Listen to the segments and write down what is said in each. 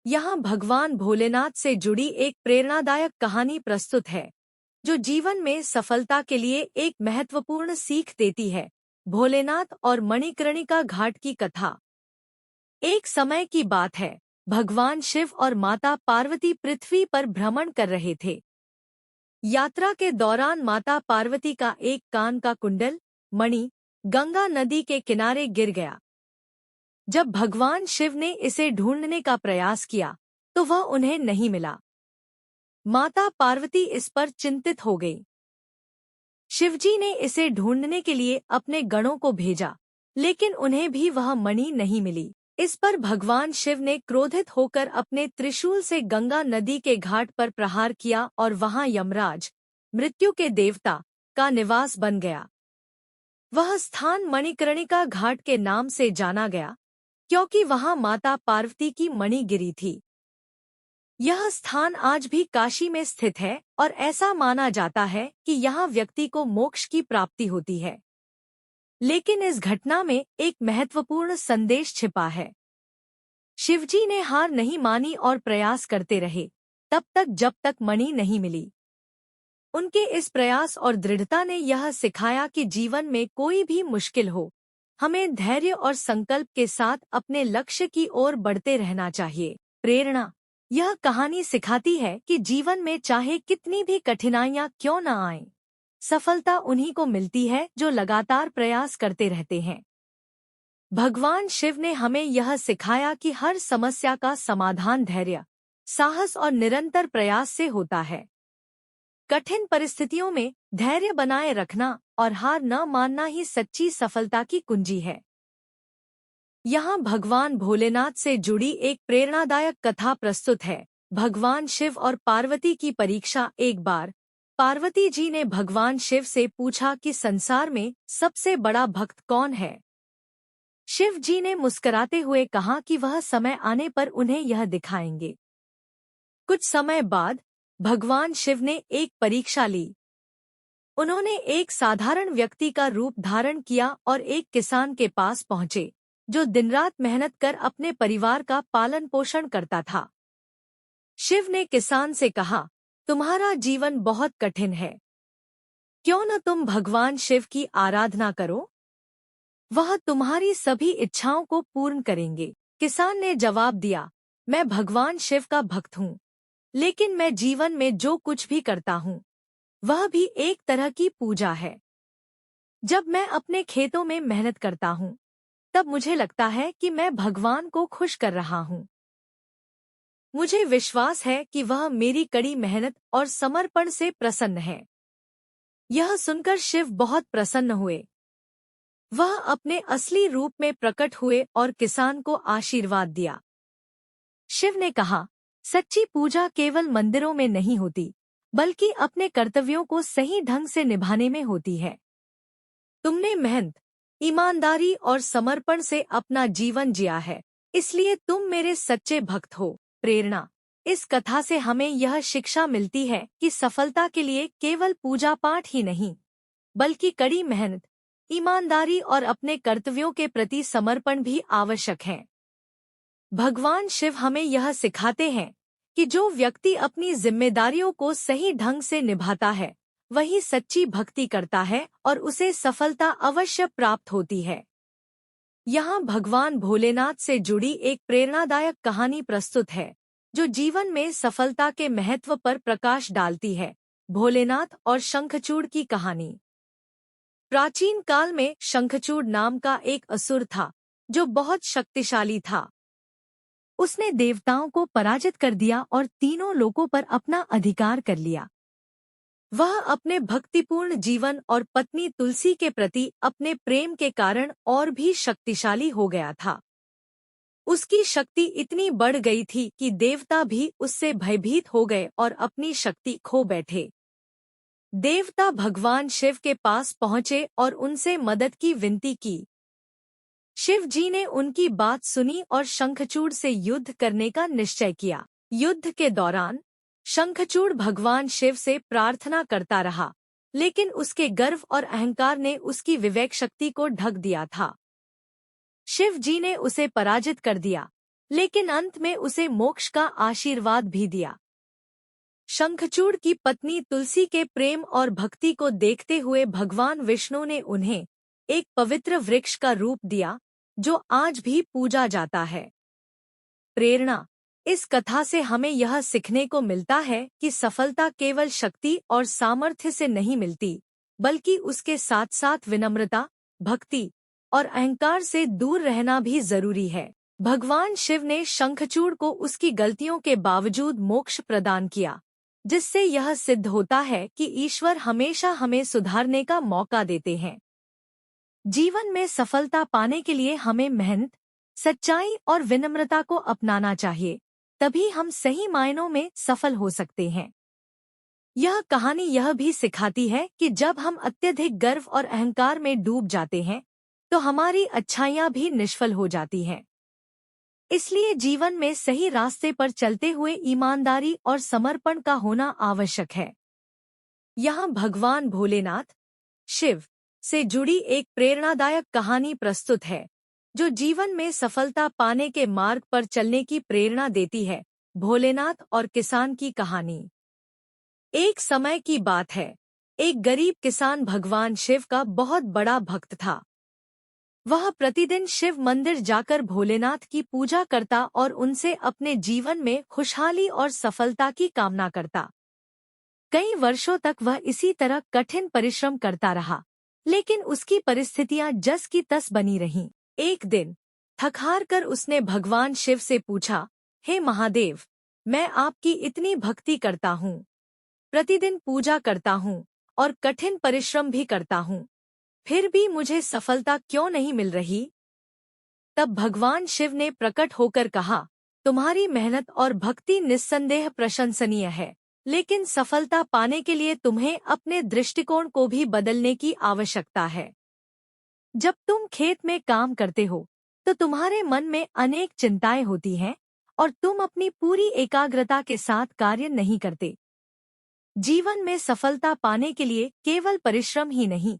यहाँ भगवान भोलेनाथ से जुड़ी एक प्रेरणादायक कहानी प्रस्तुत है जो जीवन में सफलता के लिए एक महत्वपूर्ण सीख देती है। भोलेनाथ और मणिकर्णिका घाट की कथा। एक समय की बात है, भगवान शिव और माता पार्वती पृथ्वी पर भ्रमण कर रहे थे। यात्रा के दौरान माता पार्वती का एक कान का कुंडल मणि गंगा नदी के किनारे गिर गया। जब भगवान शिव ने इसे ढूंढने का प्रयास किया तो वह उन्हें नहीं मिला। माता पार्वती इस पर चिंतित हो गई। शिवजी ने इसे ढूंढने के लिए अपने गणों को भेजा, लेकिन उन्हें भी वह मणि नहीं मिली। इस पर भगवान शिव ने क्रोधित होकर अपने त्रिशूल से गंगा नदी के घाट पर प्रहार किया और वहां यमराज, मृत्यु के देवता, का निवास बन गया। वह स्थान मणिकर्णिका घाट के नाम से जाना गया क्योंकि वहां माता पार्वती की मणि गिरी थी। यह स्थान आज भी काशी में स्थित है और ऐसा माना जाता है कि यहाँ व्यक्ति को मोक्ष की प्राप्ति होती है। लेकिन इस घटना में एक महत्वपूर्ण संदेश छिपा है। शिवजी ने हार नहीं मानी और प्रयास करते रहे तब तक जब तक मणि नहीं मिली। उनके इस प्रयास और दृढ़ता ने यह सिखाया कि जीवन में कोई भी मुश्किल हो, हमें धैर्य और संकल्प के साथ अपने लक्ष्य की ओर बढ़ते रहना चाहिए। प्रेरणा। यह कहानी सिखाती है कि जीवन में चाहे कितनी भी कठिनाइयां क्यों न आएं, सफलता उन्हीं को मिलती है जो लगातार प्रयास करते रहते हैं। भगवान शिव ने हमें यह सिखाया कि हर समस्या का समाधान धैर्य, साहस और निरंतर प्रयास से होता है। कठिन परिस्थितियों में धैर्य बनाए रखना और हार न मानना ही सच्ची सफलता की कुंजी है। यहाँ भगवान भोलेनाथ से जुड़ी एक प्रेरणादायक कथा प्रस्तुत है। भगवान शिव और पार्वती की परीक्षा। एक बार पार्वती जी ने भगवान शिव से पूछा कि संसार में सबसे बड़ा भक्त कौन है। शिव जी ने मुस्कुराते हुए कहा कि वह समय आने पर उन्हें यह दिखाएंगे। कुछ समय बाद भगवान शिव ने एक परीक्षा ली। उन्होंने एक साधारण व्यक्ति का रूप धारण किया और एक किसान के पास पहुंचे जो दिनरात मेहनत कर अपने परिवार का पालन पोषण करता था। शिव ने किसान से कहा, तुम्हारा जीवन बहुत कठिन है, क्यों न तुम भगवान शिव की आराधना करो, वह तुम्हारी सभी इच्छाओं को पूर्ण करेंगे। किसान ने जवाब दिया, मैं भगवान शिव का भक्त हूँ, लेकिन मैं जीवन में जो कुछ भी करता हूँ वह भी एक तरह की पूजा है। जब मैं अपने खेतों में मेहनत करता हूँ तब मुझे लगता है कि मैं भगवान को खुश कर रहा हूँ। मुझे विश्वास है कि वह मेरी कड़ी मेहनत और समर्पण से प्रसन्न है। यह सुनकर शिव बहुत प्रसन्न हुए। वह अपने असली रूप में प्रकट हुए और किसान को आशीर्वाद दिया। शिव ने कहा, सच्ची पूजा केवल मंदिरों में नहीं होती, बल्कि अपने कर्तव्यों को सही ढंग से निभाने में होती है। तुमने मेहनत, ईमानदारी और समर्पण से अपना जीवन जिया है, इसलिए तुम मेरे सच्चे भक्त हो। प्रेरणा। इस कथा से हमें यह शिक्षा मिलती है कि सफलता के लिए केवल पूजा पाठ ही नहीं, बल्कि कड़ी मेहनत, ईमानदारी और अपने कर्तव्यों के प्रति समर्पण भी आवश्यक है। भगवान शिव हमें यह सिखाते हैं कि जो व्यक्ति अपनी जिम्मेदारियों को सही ढंग से निभाता है वही सच्ची भक्ति करता है और उसे सफलता अवश्य प्राप्त होती है। यहाँ भगवान भोलेनाथ से जुड़ी एक प्रेरणादायक कहानी प्रस्तुत है जो जीवन में सफलता के महत्व पर प्रकाश डालती है। भोलेनाथ और शंखचूड़ की कहानी। प्राचीन काल में शंखचूड़ नाम का एक असुर था जो बहुत शक्तिशाली था। उसने देवताओं को पराजित कर दिया और तीनों लोकों पर अपना अधिकार कर लिया। वह अपने भक्तिपूर्ण जीवन और पत्नी तुलसी के प्रति अपने प्रेम के कारण और भी शक्तिशाली हो गया था। उसकी शक्ति इतनी बढ़ गई थी कि देवता भी उससे भयभीत हो गए और अपनी शक्ति खो बैठे। देवता भगवान शिव के पास पहुंचे और उनसे मदद की विनती की। शिव जी ने उनकी बात सुनी और शंखचूड़ से युद्ध करने का निश्चय किया। युद्ध के दौरान शंखचूड़ भगवान शिव से प्रार्थना करता रहा, लेकिन उसके गर्व और अहंकार ने उसकी विवेक शक्ति को ढक दिया था। शिव जी ने उसे पराजित कर दिया लेकिन अंत में उसे मोक्ष का आशीर्वाद भी दिया। शंखचूड़ की पत्नी तुलसी के प्रेम और भक्ति को देखते हुए भगवान विष्णु ने उन्हें एक पवित्र वृक्ष का रूप दिया, जो आज भी पूजा जाता है। प्रेरणा। इस कथा से हमें यह सीखने को मिलता है कि सफलता केवल शक्ति और सामर्थ्य से नहीं मिलती, बल्कि उसके साथ साथ विनम्रता, भक्ति और अहंकार से दूर रहना भी जरूरी है। भगवान शिव ने शंखचूड़ को उसकी गलतियों के बावजूद मोक्ष प्रदान किया, जिससे यह सिद्ध होता है कि ईश्वर हमेशा हमें सुधारने का मौका देते हैं। जीवन में सफलता पाने के लिए हमें मेहनत, सच्चाई और विनम्रता को अपनाना चाहिए, तभी हम सही मायनों में सफल हो सकते हैं। यह कहानी यह भी सिखाती है कि जब हम अत्यधिक गर्व और अहंकार में डूब जाते हैं, तो हमारी अच्छाइयाँ भी निष्फल हो जाती हैं। इसलिए जीवन में सही रास्ते पर चलते हुए ईमानदारी और समर्पण का होना आवश्यक है। यहाँ भगवान भोलेनाथ, शिव से जुड़ी एक प्रेरणादायक कहानी प्रस्तुत है, जो जीवन में सफलता पाने के मार्ग पर चलने की प्रेरणा देती है। भोलेनाथ और किसान की कहानी। एक समय की बात है, एक गरीब किसान भगवान शिव का बहुत बड़ा भक्त था। वह प्रतिदिन शिव मंदिर जाकर भोलेनाथ की पूजा करता और उनसे अपने जीवन में खुशहाली और सफलता की कामना करता। कई वर्षों तक वह इसी तरह कठिन परिश्रम करता रहा, लेकिन उसकी परिस्थितियां जस की तस बनी रहीं। एक दिन थक-हार कर उसने भगवान शिव से पूछा, हे महादेव, मैं आपकी इतनी भक्ति करता हूँ, प्रतिदिन पूजा करता हूँ और कठिन परिश्रम भी करता हूँ, फिर भी मुझे सफलता क्यों नहीं मिल रही? तब भगवान शिव ने प्रकट होकर कहा, तुम्हारी मेहनत और भक्ति निस्संदेह प्रशंसनीय है, लेकिन सफलता पाने के लिए तुम्हें अपने दृष्टिकोण को भी बदलने की आवश्यकता है। जब तुम खेत में काम करते हो, तो तुम्हारे मन में अनेक चिंताएं होती हैं और तुम अपनी पूरी एकाग्रता के साथ कार्य नहीं करते। जीवन में सफलता पाने के लिए केवल परिश्रम ही नहीं,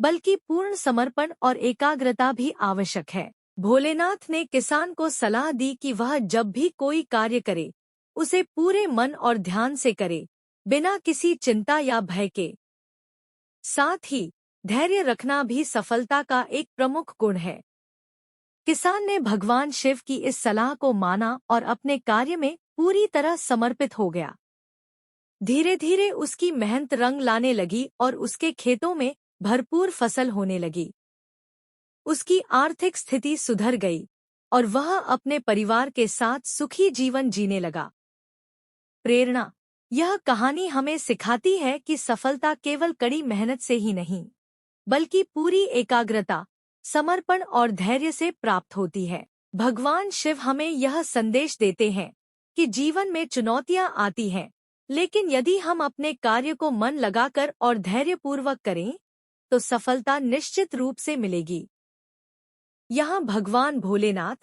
बल्कि पूर्ण समर्पण और एकाग्रता भी आवश्यक है। भोलेनाथ ने किसान को सलाह दी कि वह जब भी कोई कार्य करे, उसे पूरे मन और ध्यान से करे, बिना किसी चिंता या भय के। साथ ही धैर्य रखना भी सफलता का एक प्रमुख गुण है। किसान ने भगवान शिव की इस सलाह को माना और अपने कार्य में पूरी तरह समर्पित हो गया। धीरे धीरे उसकी मेहनत रंग लाने लगी और उसके खेतों में भरपूर फसल होने लगी। उसकी आर्थिक स्थिति सुधर गई और वह अपने परिवार के साथ सुखी जीवन जीने लगा। प्रेरणा। यह कहानी हमें सिखाती है कि सफलता केवल कड़ी मेहनत से ही नहीं, बल्कि पूरी एकाग्रता, समर्पण और धैर्य से प्राप्त होती है। भगवान शिव हमें यह संदेश देते हैं कि जीवन में चुनौतियां आती हैं, लेकिन यदि हम अपने कार्य को मन लगाकर और धैर्यपूर्वक करें, तो सफलता निश्चित रूप से मिलेगी। यहाँ भगवान भोलेनाथ,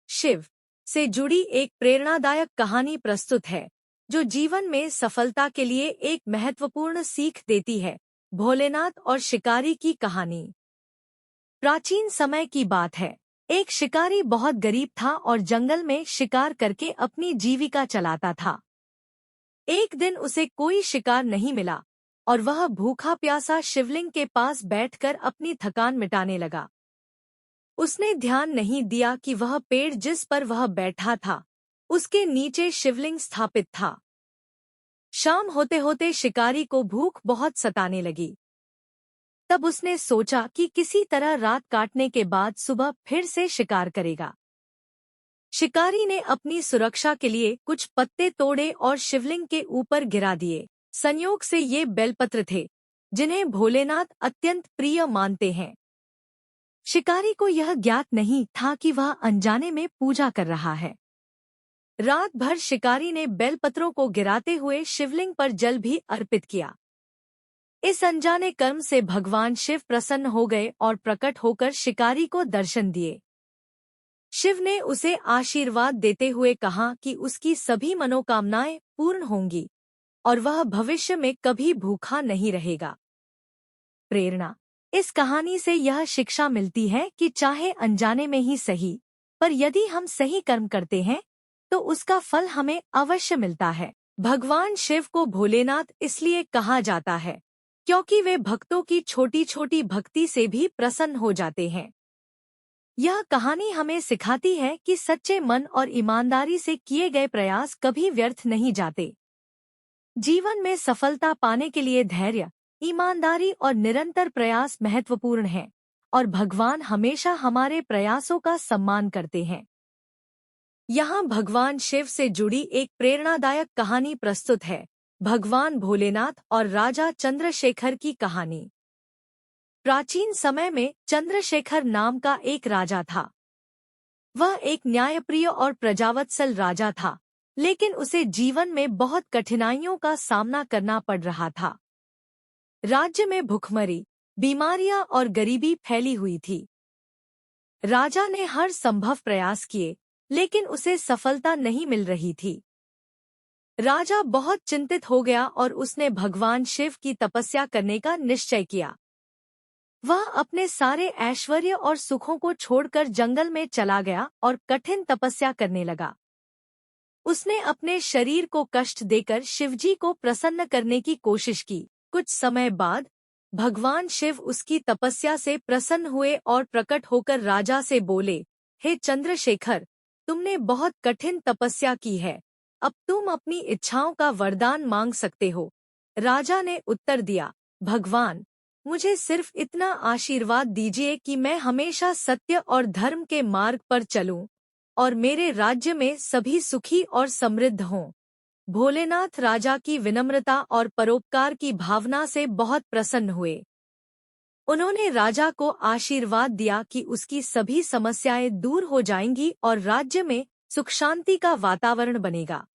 शिव से जुड़ी एक प्रेरणादायक कहानी प्रस्तुत है, जो जीवन में सफलता के लिए एक महत्वपूर्ण सीख देती है। भोलेनाथ और शिकारी की कहानी। प्राचीन समय की बात है, एक शिकारी बहुत गरीब था और जंगल में शिकार करके अपनी जीविका चलाता था। एक दिन उसे कोई शिकार नहीं मिला और वह भूखा प्यासा शिवलिंग के पास बैठकर अपनी थकान मिटाने लगा। उसने ध्यान नहीं दिया कि वह पेड़ जिस पर वह बैठा था, उसके नीचे शिवलिंग स्थापित था। शाम होते होते शिकारी को भूख बहुत सताने लगी। तब उसने सोचा कि किसी तरह रात काटने के बाद सुबह फिर से शिकार करेगा। शिकारी ने अपनी सुरक्षा के लिए कुछ पत्ते तोड़े और शिवलिंग के ऊपर गिरा दिए। संयोग से ये बेलपत्र थे, जिन्हें भोलेनाथ अत्यंत प्रिय मानते हैं। शिकारी को यह ज्ञात नहीं था कि वह अनजाने में पूजा कर रहा है। रात भर शिकारी ने बेलपत्रों को गिराते हुए शिवलिंग पर जल भी अर्पित किया। इस अनजाने कर्म से भगवान शिव प्रसन्न हो गए और प्रकट होकर शिकारी को दर्शन दिए। शिव ने उसे आशीर्वाद देते हुए कहा कि उसकी सभी मनोकामनाएं पूर्ण होंगी और वह भविष्य में कभी भूखा नहीं रहेगा। प्रेरणा। इस कहानी से यह शिक्षा मिलती है कि चाहे अनजाने में ही सही, पर यदि हम सही कर्म करते हैं तो उसका फल हमें अवश्य मिलता है। भगवान शिव को भोलेनाथ इसलिए कहा जाता है क्योंकि वे भक्तों की छोटी छोटी भक्ति से भी प्रसन्न हो जाते हैं। यह कहानी हमें सिखाती है कि सच्चे मन और ईमानदारी से किए गए प्रयास कभी व्यर्थ नहीं जाते। जीवन में सफलता पाने के लिए धैर्य, ईमानदारी और निरंतर प्रयास महत्वपूर्ण है और भगवान हमेशा हमारे प्रयासों का सम्मान करते हैं। यहाँ भगवान शिव से जुड़ी एक प्रेरणादायक कहानी प्रस्तुत है। भगवान भोलेनाथ और राजा चंद्रशेखर की कहानी। प्राचीन समय में चंद्रशेखर नाम का एक राजा था। वह एक न्यायप्रिय और प्रजावत्सल राजा था, लेकिन उसे जीवन में बहुत कठिनाइयों का सामना करना पड़ रहा था। राज्य में भुखमरी, बीमारियां और गरीबी फैली हुई थी। राजा ने हर संभव प्रयास किए, लेकिन उसे सफलता नहीं मिल रही थी। राजा बहुत चिंतित हो गया और उसने भगवान शिव की तपस्या करने का निश्चय किया। वह अपने सारे ऐश्वर्य और सुखों को छोड़कर जंगल में चला गया और कठिन तपस्या करने लगा। उसने अपने शरीर को कष्ट देकर शिवजी को प्रसन्न करने की कोशिश की। कुछ समय बाद भगवान शिव उसकी तपस्या से प्रसन्न हुए और प्रकट होकर राजा से बोले, हे चंद्रशेखर, तुमने बहुत कठिन तपस्या की है, अब तुम अपनी इच्छाओं का वरदान मांग सकते हो। राजा ने उत्तर दिया, भगवान, मुझे सिर्फ इतना आशीर्वाद दीजिए कि मैं हमेशा सत्य और धर्म के मार्ग पर चलूं और मेरे राज्य में सभी सुखी और समृद्ध हों। भोलेनाथ राजा की विनम्रता और परोपकार की भावना से बहुत प्रसन्न हुए। उन्होंने राजा को आशीर्वाद दिया कि उसकी सभी समस्याएं दूर हो जाएंगी और राज्य में सुख शांति का वातावरण बनेगा।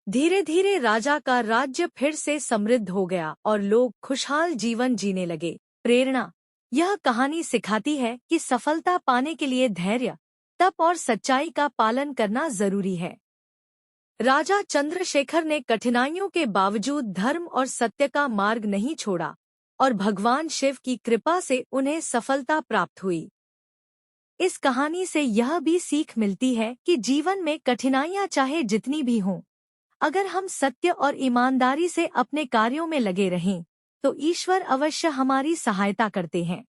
धीरे धीरे राजा का राज्य फिर से समृद्ध हो गया और लोग खुशहाल जीवन जीने लगे। प्रेरणा। यह कहानी सिखाती है कि सफलता पाने के लिए धैर्य, तप और सच्चाई का पालन करना जरूरी है। राजा चंद्रशेखर ने कठिनाइयों के बावजूद धर्म और सत्य का मार्ग नहीं छोड़ा और भगवान शिव की कृपा से उन्हें सफलता प्राप्त हुई। इस कहानी से यह भी सीख मिलती है कि जीवन में कठिनाइयां चाहे जितनी भी हों, अगर हम सत्य और ईमानदारी से अपने कार्यों में लगे रहें, तो ईश्वर अवश्य हमारी सहायता करते हैं।